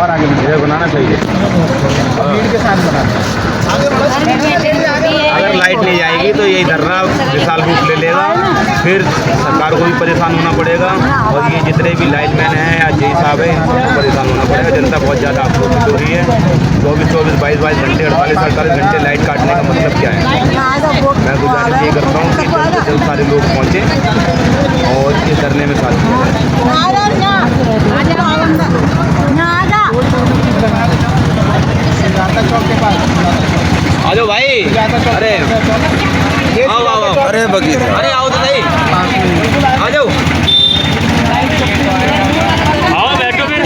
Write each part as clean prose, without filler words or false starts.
और आगे इधर बनाना चाहिए, भीड़ के साथ बनाना। अगर लाइट नहीं जाएगी तो यही धरना विशाल रूप ले लेगा, फिर सरकार को भी परेशान होना पड़ेगा और ये जितने भी लाइट मैन हैं या जय साहब हैं उनको परेशान होना पड़ेगा। जनता बहुत ज़्यादा आक्रोशित हो रही है। 24-24, 22-22 घंटे, 48-48 घंटे लाइट काटने का मतलब क्या है? मैं गुजारिश ये करता हूँ कि जल्द सारे लोग पहुँचे और ये धरने में साथ चौक के पास आ जाओ भाई। अरे आओ आओ, अरे बगीचा, अरे आओ तो नहीं, आ जाओ, आओ बैठो, फिर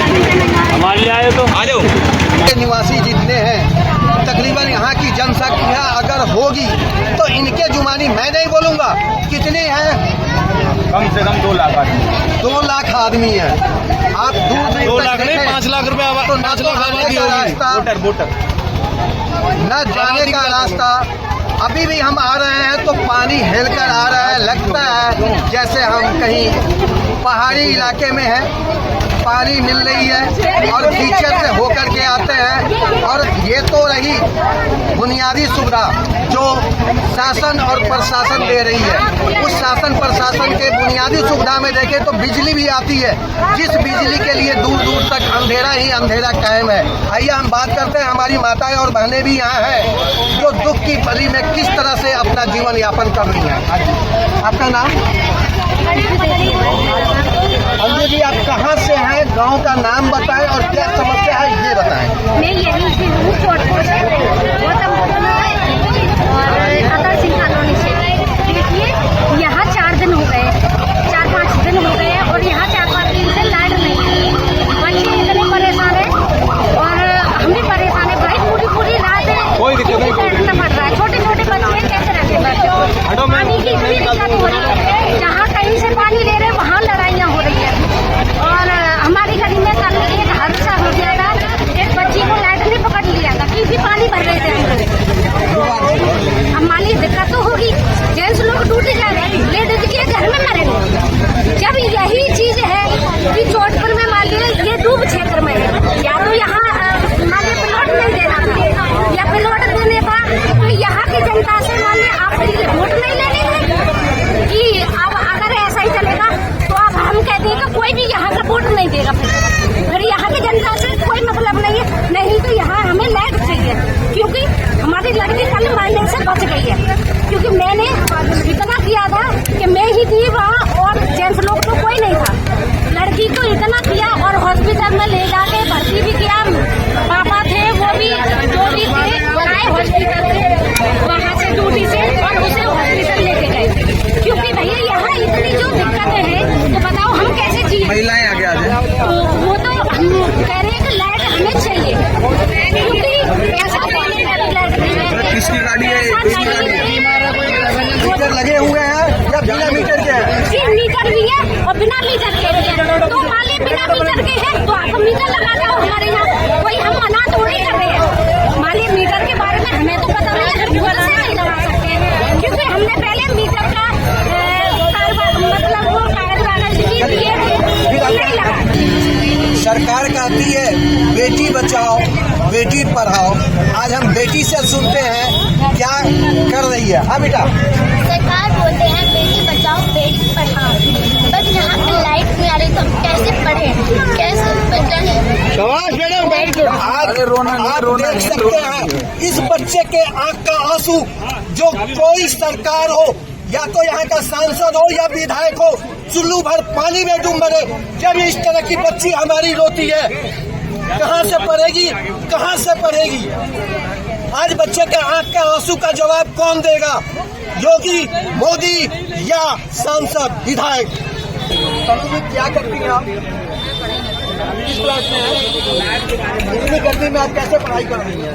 हमारे लिए आए तो आ जाओ। निवासी जितने हैं तकरीबन यहाँ की जनसंख्या अगर होगी तो इनके जुमानी मैं नहीं बोलूँगा, कितने हैं, कम से कम 2 लाख आदमी, 2 लाख आदमी है। आप दूर 2 लाख नहीं, 5 लाख रुपए, तो 5 लाख आबादी होगी, वोटर न जाने का रास्ता। अभी भी हम आ रहे हैं तो पानी हिल कर आ रहा है, लगता है जैसे हम कहीं पहाड़ी इलाके में हैं। पानी मिल रही है और कीचड़ से होकर के आते हैं। और ये तो रही बुनियादी सुविधा जो शासन और प्रशासन दे रही है। उस शासन प्रशासन के बुनियादी सुविधा में देखें तो बिजली भी आती है, जिस बिजली के लिए दूर दूर तक अंधेरा ही अंधेरा कायम है। आइए हम बात करते हैं, हमारी माताएं और बहनें भी यहाँ हैं जो दुख की घड़ी में किस तरह से अपना जीवन यापन कर रही हैं। आपका नाम? अंजू जी, आप कहाँ से हैं? गांव का नाम बताएं और क्या समस्या है ये बताएं। मैं यहीं से हूँ, चोटपुर से, गौतम बुद्ध और अतर सिंह कॉलोनी से। देखिए यहाँ 4 दिन हो गए, 4-5 दिन हो गए और यहाँ 4-5 दिन से लाइट नहीं है। बच्चे इतने परेशान है और हम भी परेशान है भाई। पूरी रात बैठना पड़ रहा है। छोटे छोटे बच्चे कैसे रखे बच्चे? पानी की इतनी दिक्कत हो रही है, जहाँ कहीं से पानी ले रहे वहाँ लड़ाइयाँ हो रही है। और हमारी गली में कल एक हादसा हो गया था, एक बच्ची को लाइट ने पकड़ लिया था क्योंकि पानी भर रहे थे अंदर। हमारी दिक्कत तो होगी, जेंट्स लोग टूट जाएंगे, लेडीज के घर में मरेंगे। जब यही चीज है कि चोटपुर में मान लीजिए ये डूब क्षेत्र में है, या तो यहाँ मान लीजिए प्लॉट नहीं देना या प्लॉट देने का तो यहाँ की जनता से मान लीजिए आप वोट नहीं ले लेंगे कि अब अगर ऐसा ही चलेगा तो अब हम कहते हैं कि कोई भी यहाँ का वोट नहीं देगा। फिर यहाँ की जनता से कोई मतलब नहीं है। नहीं तो यहाँ हमें लाइट चाहिए क्योंकि हमारी लड़की कल मरने से बच गई है। क्योंकि मैंने इतना किया था कि मैं ही थी वहाँ और जेंट्स लोग तो कोई नहीं था। लड़की को इतना किया और हॉस्पिटल में ले जाके भर्ती भी किया। पापा थे वो भी जो भी थे आए हॉस्पिटल से, वहाँ से ड्यूटी से और उसे हॉस्पिटल लेके गए। क्योंकि भैया यहाँ इतनी जो दिक्कतें हैं तो बताओ हम कैसे जिए। महिलाएं आगे आ जाए, तो वो तो हम कह रहे हैं कि लाइट हमें चाहिए क्योंकि ऐसा पानी लाइट नहीं है। किसकी गाड़ी है? मीटर लगे हुए हैं या बिना मीटर के हैं? जी मीटर भी है और बिना मीटर के भी है। तो मालिक बिना मीटर के है तो आप मीटर लगा दो हमारे यहाँ, कोई हम मना तो नहीं कर रहे हैं। मालिक मीटर के बारे में हमें तो पता नहीं है, हम गूगल से नहीं लगा सकते हैं क्योंकि हमने पहले मीटर का मतलब वो कागज दिए नहीं लगा। सरकार कहती है बेटी बचाओ बेटी पढ़ाओ। आज हम बेटी से सुनते हैं क्या कर रही है। हाँ बेटा, सरकार बोलते हैं बेटी बचाओ बेटी पढ़ाओ, बस यहाँ पे लाइट नहीं आ रही तो हम कैसे पढ़े, कैसे बचाए। आप देख सकते हैं इस बच्चे के आंख का आंसू, जो कोई सरकार हो या तो यहाँ का सांसद हो या विधायक हो, चुल्लू भर पानी में डूब मरे जब इस तरह की बच्ची हमारी रोती है। कहाँ से पढ़ेगी, कहाँ से पढ़ेगी? आज बच्चे के आंख का आंसू का जवाब कौन देगा? योगी, मोदी या सांसद, विधायक? क्या करती हैं आप? किस क्लास में हैं? इतनी गर्मी में आप कैसे पढ़ाई कर रही हैं?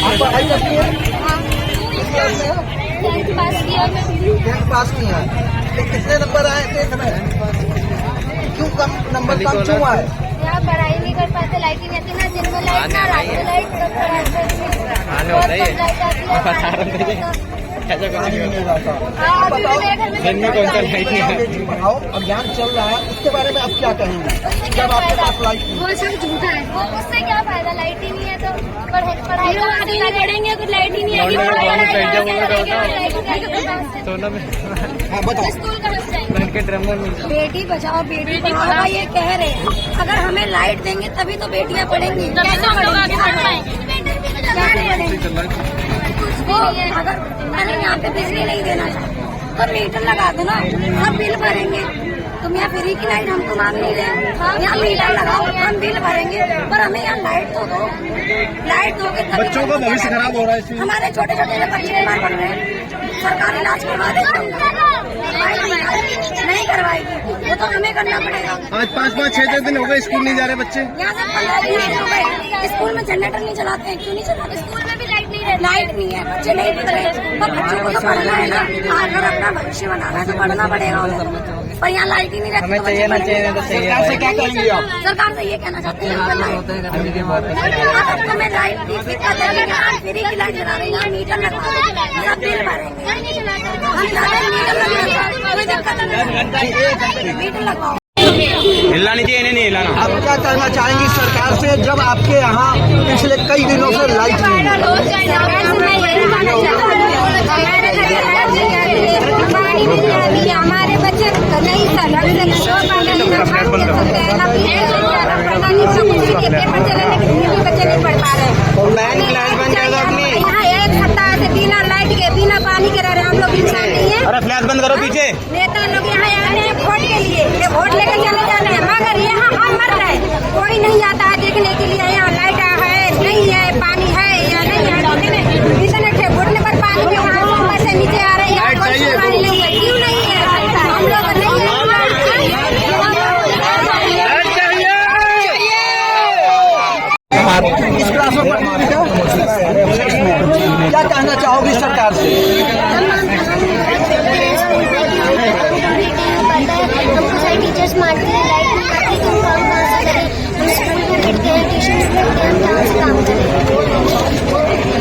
आप पढ़ाई करती हैं? पास की है। कितने नंबर आए थे इसमें? क्यों कम नंबर कम क्यों आए? यहाँ पढ़ाई नहीं कर पाते, लाइट ही रहती ना, दिन में लाइट ना रात में लाइट, दिन में कौन सा लाइट नहीं है? पढ़ाओ अभियान चल रहा है, उसके बारे में आप क्या कहेंगे जब आपके पास लाइट नहीं? वो सब झूठा है। वो उससे क्या फायदा, लाइट ही नहीं है तो पढ़ाई हम लोग आगे नहीं बढ़ेंगे अगर लाइट ही नहीं आएगी। हाँ बताओ। स्कूल कहाँ से जाएंगे? बेटी बचाओ बेटी पढ़ाओ का ये कह रहे हैं। अगर हमें लाइट देंगे तभी तो बेटियां पढ़ेंगी। कैसे हम लोग आगे बढ़ पाएंगे? वो अगर अरे यहाँ पे बिजली नहीं देना चाहते तो मीटर लगा दो ना, सब बिल भरेंगे। तुम यहाँ फ्री की लाइट हमको मांग नहीं रहे, यहाँ मीटर लगाओ हम बिल भरेंगे, पर हमें यहाँ लाइट तो दो। लाइट दोगे तभी बच्चों का भविष्य खराब हो रहा है इसमें। हमारे छोटे छोटे बच्चे बीमार पड़ रहे हैं, सरकारी इलाज करवा देंगे, नहीं करवाएगी वो तो हमें करना पड़ेगा। आज 5-5, 6-6 दिन हो गए स्कूल नहीं जा रहे बच्चे। यहाँ से 15 दिन हो गए, स्कूल में जनरेटर नहीं चलाते हैं। क्यों नहीं चलाते? स्कूल में भी लाइट नहीं है। लाइट नहीं है, बच्चे नहीं पढ़ रहे, पर बच्चों को तो पढ़ना है ना। अगर अपना भविष्य बनाना है तो पढ़ना पड़ेगा उन्हें, पर यहाँ लाइट ही नहीं रहती। हमें चाहिए ना चाहिए तो चाहिए। सरकार से क्या कहेंगे आप? सरकार से ये कहना चाहते हैं हमें लाइट फ्री की लाइट जला रही है, मीटर लगा सब बिल भरेंगे। हम ज़्यादा मीटर लगेगा, कोई दिक्कत नहीं, मीटर लगाओ। हिलानी चाहिए, नहीं हिलाना। आप क्या कहना चाहेंगी सरकार से जब आपके यहाँ पिछले कई दिनों से लाइट नहीं है? पानी नहीं आ रही है, हमारे बच्चे नहीं सड़क से पेपर चलाने के लिए भी बच्चे नहीं पढ़ पा रहे। यहाँ एक सप्ताह से बिना लाइट के बिना पानी के रह रहे, हम लोग इंसान नहीं है। अरे फ्लैश बंद करो पीछे। नेता लोग यहाँ आ रहे हैं वोट के लिए, ये वोट लेके चले जाने हैं, मगर यहाँ हम मर रहे, कोई नहीं आता है देखने के लिए यहाँ लाइट है नहीं है, पानी है या नहीं है। इंटरनेट है, घुटने पर पानी के वहाँ ऊपर से नीचे आ रही है, कोई सुनवाई नहीं है। क्यों नहीं है? हम लोग नहीं है। इस क्लास में पढ़ती थी क्या कहना चाहोगी सरकार से? हमको सारे टीचर्स मारते हैं, लाइट नहीं आती तो हम कहाँ से करें? हम स्कूल में बैठते हैं, ट्यूशन में बैठते हैं, कहाँ से काम करें?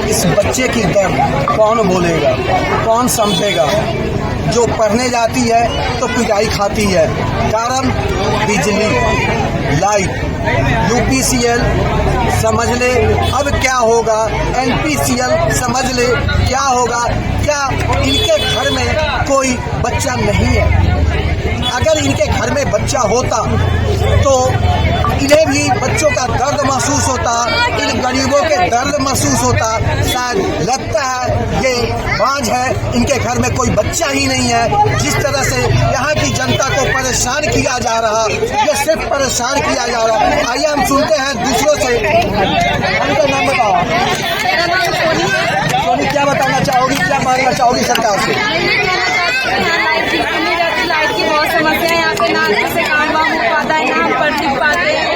इस बच्चे की दर्द कौन बोलेगा, कौन समझेगा? जो पढ़ने जाती है तो पिटाई खाती है, कारण बिजली, लाइट, यूपीसीएल समझ ले अब क्या होगा, एनपीसीएल समझ ले क्या होगा। क्या इनके घर में कोई बच्चा नहीं है? अगर इनके घर में बच्चा होता तो इन्हें भी बच्चों का दर्द महसूस होता, इन गरीबों के दर्द महसूस होता। शायद लगता है ये बांझ है, इनके घर में कोई बच्चा ही नहीं है। जिस तरह से यहाँ की जनता को परेशान किया जा रहा, ये सिर्फ परेशान किया जा रहा। आइए हम सुनते हैं दूसरों से। उनका नाम बताओ। सोनी, क्या बताना चाहोगी, क्या मांगना चाहोगी सरकार से? लाइट की बहुत समस्या है यहाँ पे, ना से काम वाम हो पाता है, ना हम पढ़ लिख पाते हैं।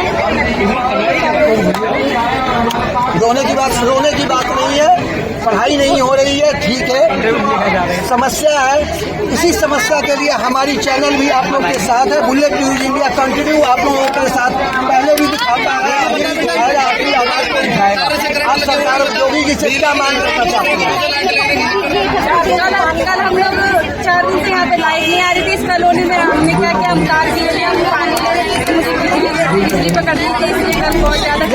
रोने की बात नहीं है, पढ़ाई नहीं हो रही है, ठीक है, समस्या है। इसी समस्या के लिए हमारी चैनल भी आप लोग के साथ है, बुलेट न्यूज इंडिया कंटिन्यू आप लोगों के साथ पहले भी दिखाता है, अभी भी दिखाएगा, अपनी आवाज को दिखाएगा। आप सरकार योगी जी से क्या मांग करना चाहते हैं? कल हम लोग 4 दिन से यहाँ पे लाइट नहीं आ रही थी इस कॉलोनी में। हमने क्या किया, हम तार गिर लिया, हम पानी ले रहे थे, बिजली पकड़ ली थी, इसलिए कल बहुत ज्यादा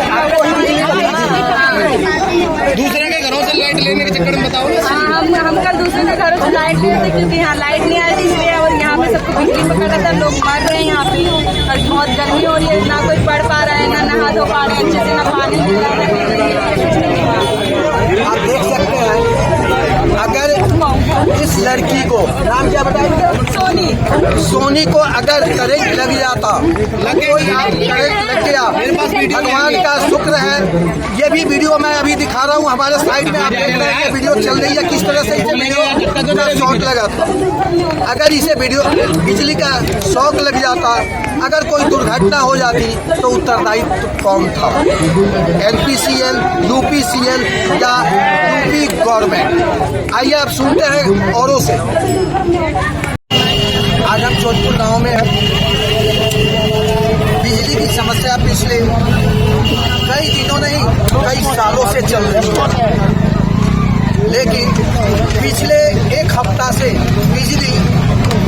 दूसरे के घरों से लाइट लेने के चक्कर में बताओ। हम कल दूसरे के घरों से लाइट ले रहे थे क्योंकि यहाँ लाइट नहीं आ रही थी इसलिए, और यहाँ पे सबको बिजली पकड़ रहा था, लोग मर रहे हैं यहाँ पे, और बहुत गर्मी हो रही है, ना कोई पढ़ पा रहा है, ना नहा धो पा रहे हैं अच्छे से, ना पानी मिल रहा है। आप देख सकते हैं अगर इस लड़की को, नाम क्या बताएंगे? सोनी को अगर करंट लग जाता, कोई करंट लग गया, भगवान का शुक्र है। ये भी वीडियो मैं अभी दिखा रहा हूँ, हमारे साइड में आप देख रहे हैं कि वीडियो चल रही है, किस तरह से इसे वीडियो का शॉक लगा था। अगर इसे वीडियो बिजली का शॉक लग जाता, अगर कोई दुर्घटना हो जाती तो उत्तरदायित्व कौन था? एनपीसीएल, यूपीसीएल या यूपी गवर्नमेंट? आइए आप सुनते हैं औरों से। आज हम जोधपुर गांव में हैं। बिजली की समस्या पिछले कई दिनों नहीं कई सालों से चल रही है। लेकिन पिछले एक हफ्ता से बिजली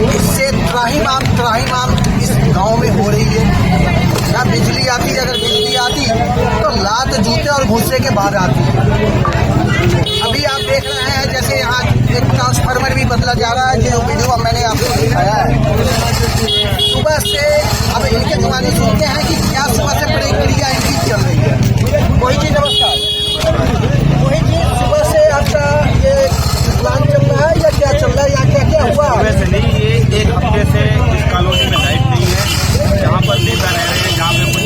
इससे त्राहिमाम इस गांव में हो रही है। ना बिजली आती, अगर बिजली आती तो लात जूते और भूसे के बाद आती है। अभी आप देख रहे हैं जैसे यहाँ एक ट्रांसफार्मर भी बदला जा रहा है, जो वीडियो मैंने आपको दिखाया है। सुबह से अब इनके जुबानी सुनते हैं कि क्या सुबह से प्रक्रिया इनकी चल रही है। मोहित जी नमस्कार। मोहित जी, सुबह से आपका ये प्लान चल रहा है या क्या चल रहा है, या क्या क्या हुआ? सुबह से नहीं, ये एक हफ्ते से इस कॉलोनी में लाइट नहीं है। जहाँ पर नेता रह रहे हैं, जहाँ पे कुछ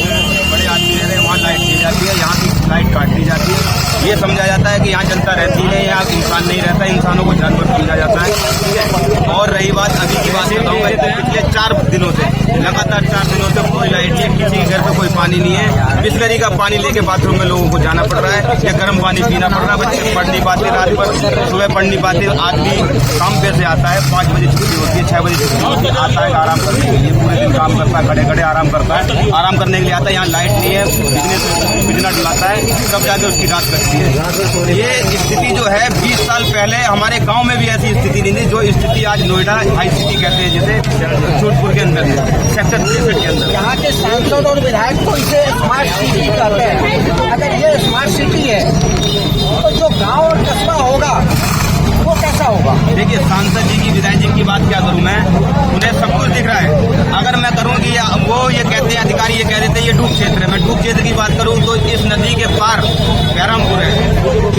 बड़े आदमी रह रहे हैं, वहाँ लाइट दी जाती है, यहाँ की लाइट काट दी जाती है। ये समझा जाता है कि यहाँ जनता रहती है, यहाँ इंसान नहीं रहता, इंसानों को जानवर समझा जाता है, ठीक है। और रही बात अभी की बात बताऊँगा, तो पिछले 4 दिनों से लगातार 4 दिनों से कोई लाइट नहीं है, किसी के घर पे कोई पानी नहीं है। बिस्लरी का पानी लेके बाथरूम में लोगों को जाना पड़ रहा है, या गर्म पानी पीना पड़ रहा है। बच्चे पढ़ नहीं पाते, रात भर सुबह पढ़ नहीं पाते। आदमी काम पे से आता है, 5 बजे छुट्टी होती है, 6 बजे छुट्टी होती है, आता है आराम करने के लिए, पूरे दिन काम करता है, खड़े खड़े आराम करता है, आराम करने के लिए आता है। यहाँ लाइट नहीं है, बिजली डलाता है, तब जाके उसकी रात कटती है। ये स्थिति जो है 20 साल पहले हमारे गांव में भी ऐसी स्थिति नहीं थी, जो स्थिति आज नोएडा हाई सिटी कहते हैं, जैसे जोधपुर के अंदर सेक्टर 63 के अंदर। यहाँ के सांसद और विधायक तो इसे स्मार्ट सिटी कहते हैं। अगर ये स्मार्ट सिटी है तो जो गांव और कस्बा होगा वो कैसा होगा? देखिए, सांसद जी की, विधायक जी की बात क्या करूं मैं, उन्हें सब कुछ दिख रहा है। अगर मैं करूं कि वो ये कहते हैं, अधिकारी ये कह देते हैं ये डूब क्षेत्र है, मैं डूब क्षेत्र की बात करूं तो इस नदी के पार बहरामपुर है।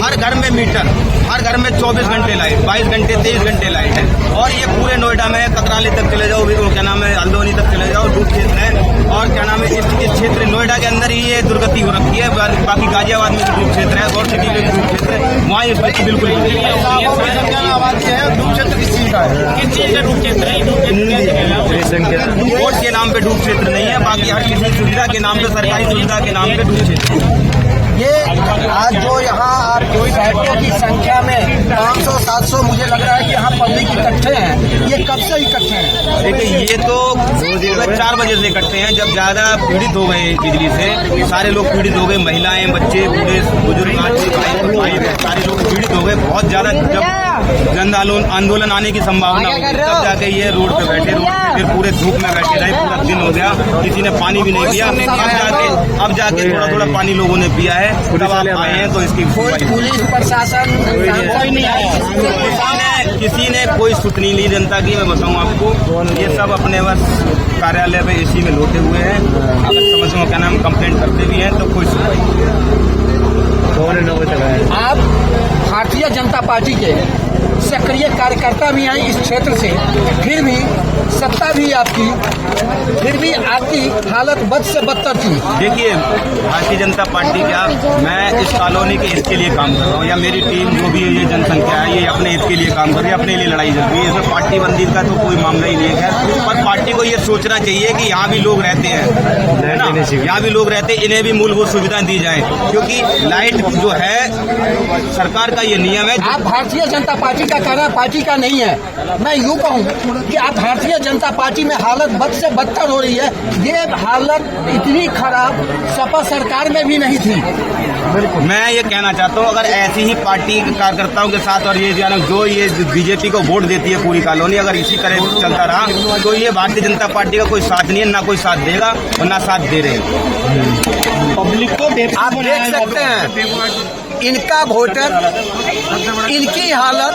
हर घर में मीटर, हर घर में 24 घंटे लाइट, 22 घंटे 23 घंटे लाइट है। और ये पूरे नोएडा में कतराली तक चले जाओ, क्या नाम है, हल्द्वानी तक चले जाओ, डूब क्षेत्र है। और क्या नाम है, इस क्षेत्र नोएडा के अंदर ही ये दुर्गति हो रखी है। बाकी गाजियाबाद में डूब क्षेत्र है और सिटी में डूब क्षेत्र है, वहाँ ये स्थिति बिल्कुल आवाज है डूब क्षेत्र किस चीज का है? किस चीज का डूब क्षेत्र है? वोट के नाम पे डूब क्षेत्र नहीं है, बाकी हर किसी सुविधा के नाम पे, सरकारी सुविधा के नाम पे डूब क्षेत्र है। ये आज जो यहाँ आप विधायकों की संख्या में 500-700 मुझे लग रहा है कि यहाँ पब्लिक इकट्ठे हैं, ये कब से इकट्ठे हैं? देखिए, ये तो 4 बजे से इकट्ठे हैं, जब ज्यादा पीड़ित हो गए बिजली से, सारे लोग पीड़ित हो गए, महिलाएं, बच्चे, बूढ़े, बुजुर्ग, भाई सारे लोग पीड़ित हो गए बहुत ज्यादा। जब जन आंदोलन आने की संभावना हुई, तब जाके ये रोड पे बैठे, रोड पे फिर पूरे धूप में बैठे रहे, पूरा दिन हो गया, किसी ने पानी भी नहीं पिया। अब जाके थोड़ा थोड़ा पानी लोगों ने पिया है, तब आप आए हैं। तो इसकी पुलिस प्रशासन कोई नहीं आया, किसी ने कोई सुतनी ली जनता की। मैं बताऊं आपको, ये सब अपने बस कार्यालय में एसी में लोटे हुए हैं। अगर समझो क्या नाम कंप्लेंट करते भी हैं तो कोई सुनवाई। आप भारतीय जनता पार्टी के सक्रिय कार्यकर्ता भी हैं इस क्षेत्र से, फिर भी सत्ता भी आपकी, फिर भी आपकी हालत बद से बदतर थी। देखिए, भारतीय जनता पार्टी क्या, मैं इस कॉलोनी के हित के लिए काम कर रहा हूँ, या मेरी टीम जो भी ये जनसंख्या है, ये अपने हित के लिए काम कर रही है, अपने लिए लड़ाई चल रही है। इसमें पार्टी बंदी का तो कोई मामला ही नहीं है। पर पार्टी को ये सोचना चाहिए कि यहाँ भी लोग रहते हैं, है ना, यहाँ भी लोग रहते हैं, इन्हें भी मूलभूत सुविधाएं दी जाए, क्योंकि लाइट जो है सरकार का ये नियम है। आप भारतीय जनता पार्टी का कहना पार्टी का नहीं है। मैं यूँ कहूँ कि आप भारतीय जनता पार्टी में हालत बद से बदतर हो रही है। ये हालत इतनी खराब सपा सरकार में भी नहीं थी। मैं ये कहना चाहता हूँ, अगर ऐसी ही पार्टी कार्यकर्ताओं के साथ और ये जो ये बीजेपी को वोट देती है पूरी कॉलोनी, अगर इसी तरह चलता रहा तो ये भारतीय जनता पार्टी का कोई साथ नहीं है, ना कोई साथ देगा और ना साथ दे रहे हैं। पब्लिक को आप देख सकते हैं, इनका वोटर, इनकी हालत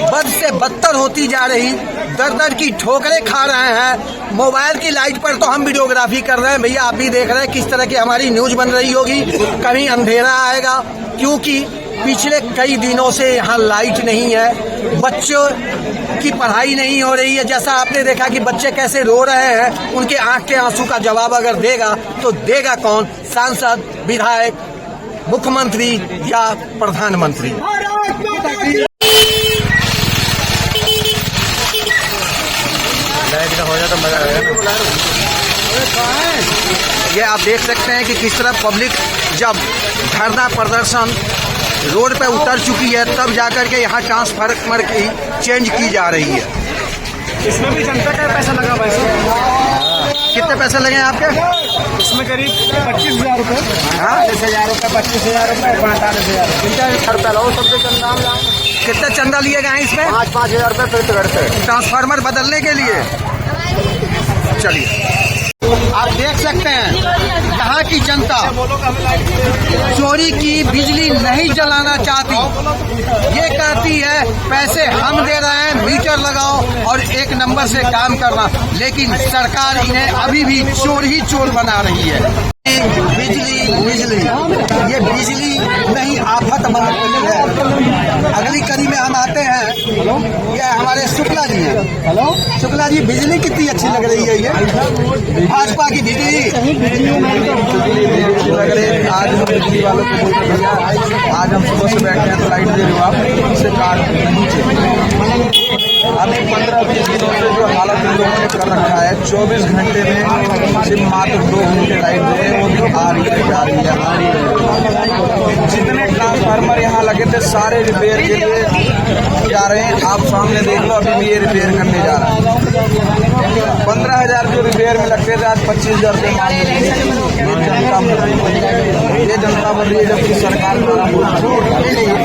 बद से बदतर होती जा रही, दर दर की ठोकरें खा रहे हैं। मोबाइल की लाइट पर तो हम वीडियोग्राफी कर रहे हैं, भैया आप भी देख रहे हैं किस तरह की हमारी न्यूज बन रही होगी। कभी अंधेरा आएगा, क्योंकि पिछले कई दिनों से यहाँ लाइट नहीं है, बच्चों की पढ़ाई नहीं हो रही है। जैसा आपने देखा कि बच्चे कैसे रो रहे हैं, उनके आंख के आंसू का जवाब अगर देगा तो देगा कौन? सांसद, विधायक, मुख्यमंत्री या प्रधानमंत्री। ये आप देख सकते हैं कि किस तरह पब्लिक जब धरना प्रदर्शन रोड पे उतर चुकी है, तब जाकर के यहाँ ट्रांसफार्मर की चेंज की जा रही है। इसमें भी जनता का पैसा लगा भाई साहब। कितने पैसे लगे आपके? इसमें करीब 25,000 रुपये। हाँ, 10,000 रुपये, 25,000 रुपये, 45,000 रुपये लो। सबसे चंदा कितना चंदा लिए गए हैं इसमें? 5,000 रुपये प्रति घर से ट्रांसफार्मर बदलने के लिए। चलिए, आप देख सकते हैं यहाँ की जनता चोरी की बिजली नहीं जलाना चाहती। ये कहती है पैसे हम दे रहे हैं, मीटर लगाओ और एक नंबर से काम करना, लेकिन सरकार इन्हें अभी भी चोर ही चोर बना रही है। बिजली ये बिजली नहीं आफत बन रही है। अगली कड़ी में हम आते हैं, ये हमारे शुक्ला जी हैं। हेलो शुक्ला जी, बिजली कितनी अच्छी लग रही है ये भाजपा की बिजली लग रही है। आज हम बिजली वालों को बोलते भैया, आज हम सुबह से बैठे हैं तो लाइट दे रहे हो आप, इससे कार्ड नहीं चाहिए। अभी 15-20 दिनों से जो हालत इन लोगों ने कर रखा है, 24 घंटे में सिर्फ मात्र 2 घंटे लाइट दे, वो भी आ रही है जा रही है आ रही है। जितने ट्रांसफार्मर यहाँ लगे थे सारे रिपेयर के लिए जा रहे हैं। आप सामने देख लो, अभी भी ये रिपेयर करने जा रहा है। 15,000 जो रिपेयर में लगते थे, आज 25,000 रुपये मांग रही है। ये जनता बोल रही है, जबकि सरकार द्वारा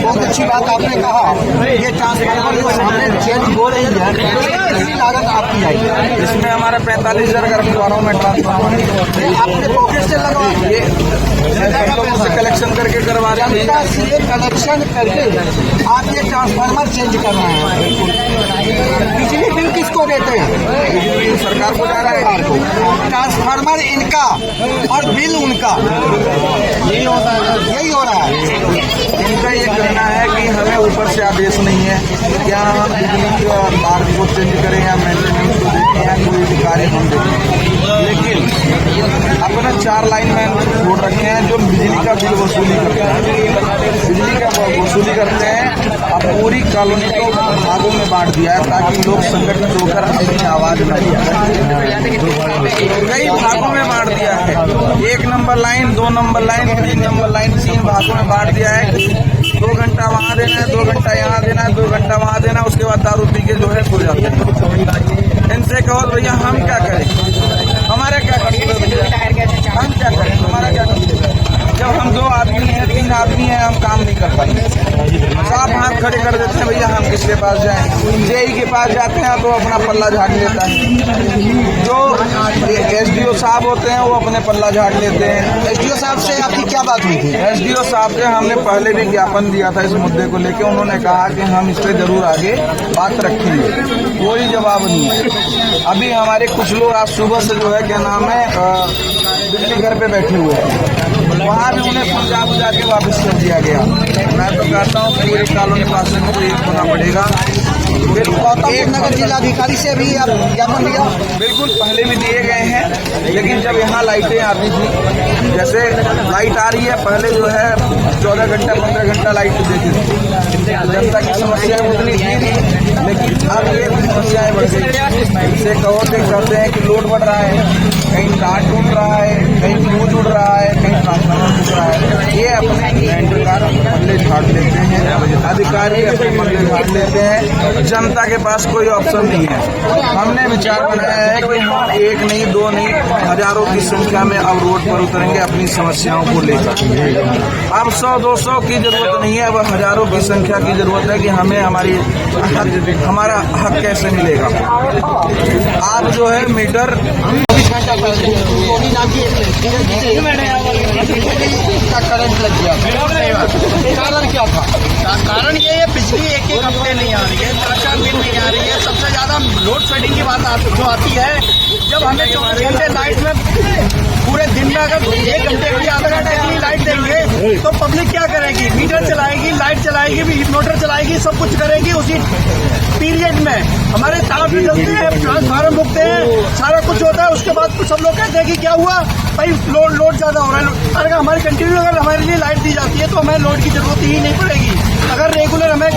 बहुत अच्छी बात आपने कहा। ये ट्रांसफार्मर जो सामने चेंज हो रही है, कितनी लागत आपकी आएगी? इसमें हमारा 45,000 घरों में ट्रांसफार्मर आपने पॉकेट से लगा, ये लोगों से कलेक्शन करके करवा रहे हैं। कलेक्शन करके आप ये ट्रांसफार्मर चेंज कर रहे हैं। बिजली बिल किसको देते हैं? सरकार को जा रहा है। ट्रांसफार्मर इनका और बिल उनका, यही हो रहा है। इनका ये कहना है कि हमें ऊपर से आदेश नहीं है, क्या हम बिजली का मार्ग को चेंज करें या मेंटेनेंस को देखें या कोई भी कार्य हम देखें। लेकिन अपने 4 लाइनमैन छोड़ रखे हैं जो बिजली का बिल वसूली करते हैं। बिजली का वसूली करते हैं। अब पूरी कॉलोनी को भागों में बांट दिया है ताकि लोग संगठित होकर अपनी आवाज न दिया। कई भागों में बांट दिया है, 1 number line, 2 number line, 3 number line, 3 भागों में बांट दिया है। 2 घंटा वहाँ देना है, 2 घंटा यहाँ देना है, 2 घंटा वहाँ देना, उसके बाद दारू पी के जो है सो जाते हैं। इनसे कहो भैया हम क्या करें, हमारा क्या करें, हम क्या करें, हमारा क्या करें? जब हम 2 आदमी हैं, 3 आदमी हैं, हम काम नहीं कर पाएंगे। साफ हाथ खड़े कर देते हैं, भैया हम किसके पास जाएं? जेई के पास जाते हैं तो अपना पल्ला झाड़ लेता है। जो SDO साहब होते हैं वो अपने पल्ला झाड़ लेते हैं। SDO साहब से आपकी क्या बात हुई थी? SDO साहब से हमने पहले भी ज्ञापन दिया था इस मुद्दे को लेकर। उन्होंने कहा कि हम इस पर जरूर आगे बात रखेंगे, कोई जवाब नहीं है। अभी हमारे कुछ लोग आज सुबह से जो है क्या नाम है बिजली घर पे बैठे हुए हैं, वहाँ भी उन्हें समझा बुझा के वापस कर दिया गया। मैं तो कहता हूँ पूरे कॉलोनी वासियों को एक होना पड़ेगा। एक नगर जिलाधिकारी से भी आप ज्ञापन दिया? बिल्कुल, पहले भी दिए गए हैं, लेकिन जब यहाँ लाइटें आती थी, जैसे लाइट आ रही है, पहले जो है 14 घंटा 15 घंटा लाइट देती थी, जनता की समस्याएं उतनी थी, लेकिन अब ये समस्याएं बढ़ गई। इससे कहो देख सकते हैं कि लोड बढ़ रहा है, कहीं तार टूट रहा है, कहीं फ्यूज उड़ रहा है, कहीं ट्रांसफार्मर टूट रहा है। ये अपने पल्ले झाड़ लेते हैं, अधिकारी अपने पल्ले झाड़ लेते हैं, जनता के पास कोई ऑप्शन नहीं है। हमने विचार बनाया है कि हम 1 नहीं 2 नहीं, हजारों की संख्या में अब रोड पर उतरेंगे अपनी समस्याओं को लेकर। अब 100-200 की जरूरत नहीं है, अब हजारों की संख्या की जरूरत है कि हमें हमारा हक कैसे मिलेगा। आप जो है मीटर करंट लग गया, कारण क्या था? कारण ये है बिजली एक हफ्ते नहीं आ रही है, 4 दिन नहीं आ रही है। सबसे ज्यादा लोड शेडिंग की बात जो आती है, जब हमें 24 घंटे लाइट में पूरे दिन में अगर 1 घंटे के लिए आधा घंटे के लिए लाइट देंगे तो पब्लिक क्या करेगी? मीटर चलाएगी, लाइट चलाएगी, मोटर चलाएगी, सब कुछ करेगी। उसी पीरियड में हमारे तार भी जलते हैं, ट्रांसफार्मर मुकते हैं, सारा कुछ होता है। उसके बाद सब लोग कहते हैं कि क्या हुआ भाई, लोड ज्यादा हो रहा है। अगर हमारी कंटिन्यू अगर हमारे लिए लाइट दी जाती है तो हमें लोड की जरूरत ही नहीं पड़ेगी। अगर रेगुलर हमें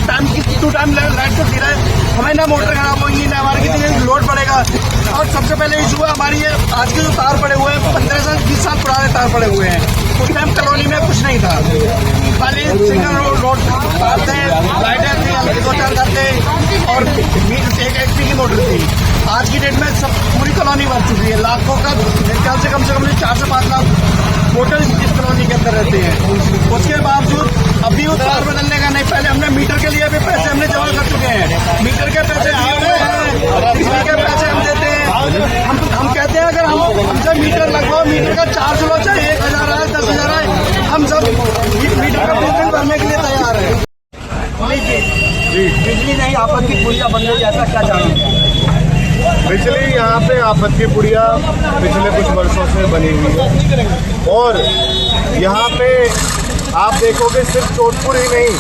टाइम की 2 टाइम लाइट तो दे रहा है, हमें ना मोटर खराब होगी ना हमारे कितनी लोड पड़ेगा। और सबसे पहले इशू है हमारी ये आज के जो तार पड़े हुए हैं, 15 से 20 साल पुराने तार पड़े हुए हैं। उस टाइम कॉलोनी में कुछ नहीं था, खाली सिंगल रोड आते, लाइटें थी, 2-4 घर थे और 1 HP की मोटर थी। आज की डेट में सब पूरी कॉलोनी कॉलोनी बन चुकी है, लाखों का मेरे ख्याल से कम 4 से 5 लाख टोटल इस कॉलोनी के अंदर रहते हैं। उसके बावजूद अभी वो तार बदलने का नहीं, पहले हमने मीटर के लिए भी पैसे हमने जमा कर चुके हैं, मीटर के पैसे दिए हुए हैं, बिजली के पैसे हम देते हैं। हम कहते हैं अगर हमसे मीटर लगवाओ, मीटर का चार्ज लो, चाहे 1,000 है 10,000 है, हम सब मीटर का बिल भरने के लिए तैयार है। बिजली नहीं, आपस की पुलिया बन गई, ऐसा क्या जाना? बिजली यहाँ पे आपत्ति पुड़िया पिछले कुछ वर्षों से बनी हुई है और यहाँ पे आप देखोगे सिर्फ जोधपुर ही नहीं,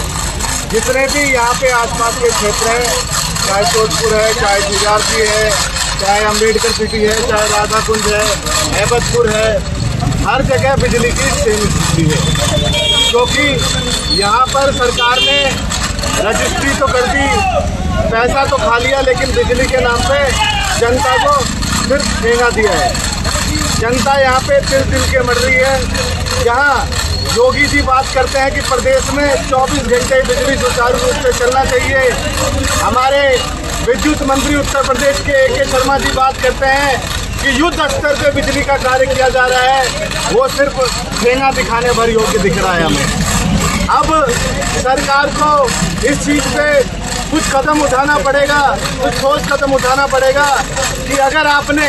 जितने भी यहाँ पे आसपास के क्षेत्र हैं, चाहे जोधपुर है, चाहे जीआरपी है, चाहे अम्बेडकर सिटी है, चाहे राधा कुंज है, हैबतपुर है, हर जगह बिजली की सेम स्थिति है। क्योंकि यहाँ पर सरकार ने रजिस्ट्री तो कर दी, पैसा तो खा लिया, लेकिन बिजली के नाम पे जनता को सिर्फ ठेंगा दिया है। जनता यहाँ पे तिल के मर रही है। जहाँ योगी जी बात करते हैं कि प्रदेश में 24 घंटे बिजली सुचारू रूप से चलना चाहिए, हमारे विद्युत मंत्री उत्तर प्रदेश के A.K. शर्मा जी बात करते हैं कि युद्ध स्तर पे बिजली का कार्य किया जा रहा है, वो सिर्फ ठेंगा दिखाने भर योग्य दिख रहा है हमें। अब सरकार को इस चीज़ पे कुछ कदम उठाना पड़ेगा, कुछ ठोस कदम उठाना पड़ेगा कि अगर आपने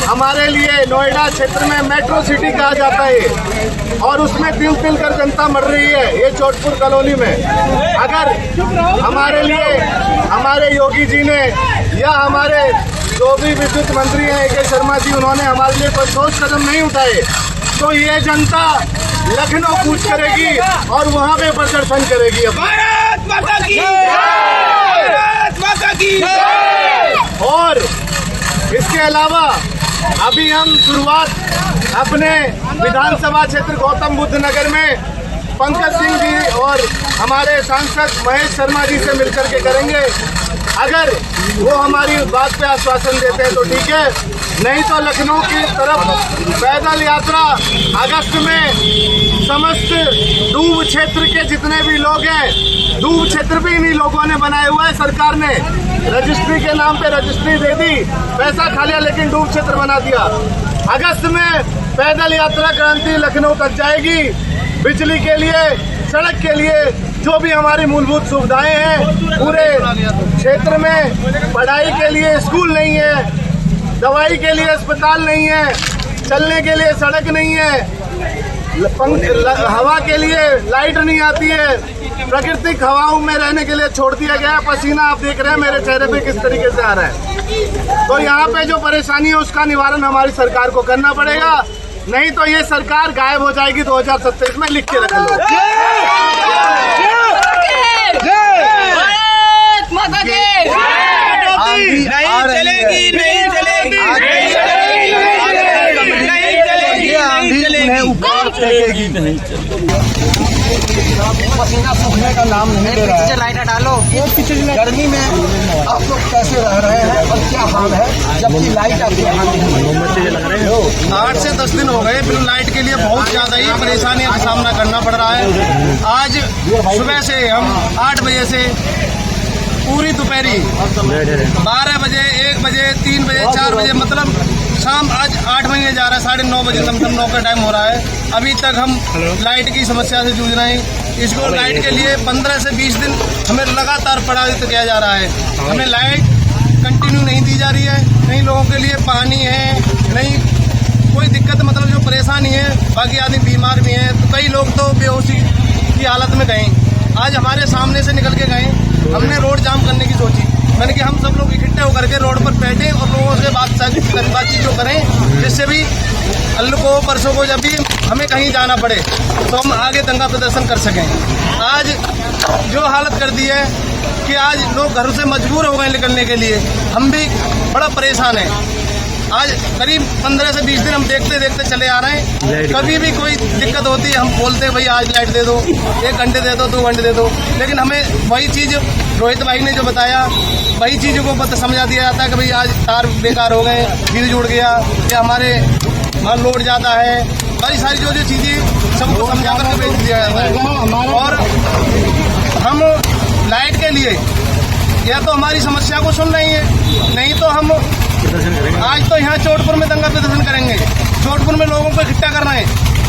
हमारे लिए नोएडा क्षेत्र में मेट्रो सिटी कहा जाता है और उसमें तिल कर जनता मर रही है, ये जोधपुर कॉलोनी में, अगर हमारे लिए हमारे योगी जी ने या हमारे जो भी विद्युत मंत्री हैं A.K. शर्मा जी, उन्होंने हमारे लिए कोई ठोस कदम नहीं उठाए, तो ये जनता लखनऊ कूच करेगी और वहाँ पे प्रदर्शन करेगी। भारत माता की जय! भारत माता की जय! और इसके अलावा अभी हम शुरुआत अपने विधानसभा क्षेत्र गौतम बुद्ध नगर में पंकज सिंह जी और हमारे सांसद महेश शर्मा जी से मिलकर के करेंगे। अगर वो हमारी बात पे आश्वासन देते हैं तो ठीक है, नहीं तो लखनऊ की तरफ पैदल यात्रा अगस्त में समस्त दूब क्षेत्र के जितने भी लोग हैं, दूब क्षेत्र भी इन्हीं लोगों ने बनाया हुआ है। सरकार ने रजिस्ट्री के नाम पे रजिस्ट्री दे दी, पैसा खा लिया, लेकिन दूब क्षेत्र बना दिया। अगस्त में पैदल यात्रा क्रांति लखनऊ तक जाएगी। बिजली के लिए, सड़क के लिए, जो भी हमारी मूलभूत सुविधाएं हैं पूरे क्षेत्र में, पढ़ाई के लिए स्कूल नहीं है, दवाई के लिए अस्पताल नहीं है, चलने के लिए सड़क नहीं है, हवा के लिए लाइट नहीं आती है, प्राकृतिक हवाओं में रहने के लिए छोड़ दिया गया। पसीना आप देख रहे हैं मेरे चेहरे पे किस तरीके से आ रहा है। तो यहाँ पे जो परेशानी है उसका निवारण हमारी सरकार को करना पड़ेगा, नहीं तो ये सरकार गायब हो जाएगी 2027 में, लिख के रख लो। पसीना सूखने का नाम नहीं ले रहा है। लाइट डालो, गर्मी में आप लोग कैसे रह रहे हैं और क्या हाल है, जबकि लाइट आपके यहाँ नहीं। 8 से 10 दिन हो गए बिल लाइट के लिए बहुत ज़्यादा ही परेशानियों का सामना करना पड़ रहा है। आज सुबह से हम 8 बजे से पूरी दोपहरी 12 बजे, 1 बजे, 3 बजे, 4 बजे, मतलब शाम आज 8 बजे जा रहा है, 9:30 बजे लमसम 9 का टाइम हो रहा है। अभी तक हम लाइट की समस्या से जूझ रहे हैं। इसको लाइट के लिए 15 से 20 दिन हमें लगातार पराजित किया जा रहा है। हमें लाइट कंटिन्यू नहीं दी जा रही है, नहीं लोगों के लिए पानी है, नहीं कोई दिक्कत, मतलब जो परेशानी है। बाकी आदमी बीमार भी हैं, तो कई लोग तो बेहोशी की हालत में गए। आज हमारे सामने से निकल के गए, हमने रोड जाम करने की सोची। मैंने कि हम सब लोग इकट्ठे होकर के रोड पर बैठे और लोगों से बातचीत जो करें, जिससे भी कल को परसों को जब भी हमें कहीं जाना पड़े तो हम आगे दंगा प्रदर्शन कर सकें। आज जो हालत कर दी है कि आज लोग घरों से मजबूर हो गए निकलने के लिए, हम भी बड़ा परेशान हैं। आज करीब 15 से 20 दिन हम देखते देखते चले आ रहे हैं। कभी भी कोई दिक्कत होती है हम बोलते हैं भाई आज लाइट दे दो, 1 घंटे दे दो, 2 घंटे दे दो, लेकिन हमें वही चीज़ रोहित भाई ने जो बताया वही चीज़ों को समझा दिया जाता है कि भाई आज तार बेकार हो गए, फ्यूज जुड़ गया, या हमारे वहाँ लोड जाता है, बड़ी सारी जो चीज़ें सबको समझा करके भेज दिया जाता है। और हम लाइट के लिए या तो हमारी समस्या को सुन रही है, नहीं तो हम आज तो यहाँ चोटपुर में दंगा प्रदर्शन करेंगे। चोटपुर में लोगों को इकट्ठा करना है।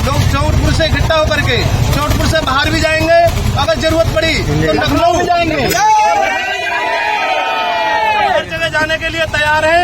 लोग चोटपुर से इकट्ठा होकर के चोटपुर से बाहर भी जाएंगे, अगर जरूरत पड़ी तो लखनऊ भी जाएंगे। हर जगह जाने के लिए तैयार हैं।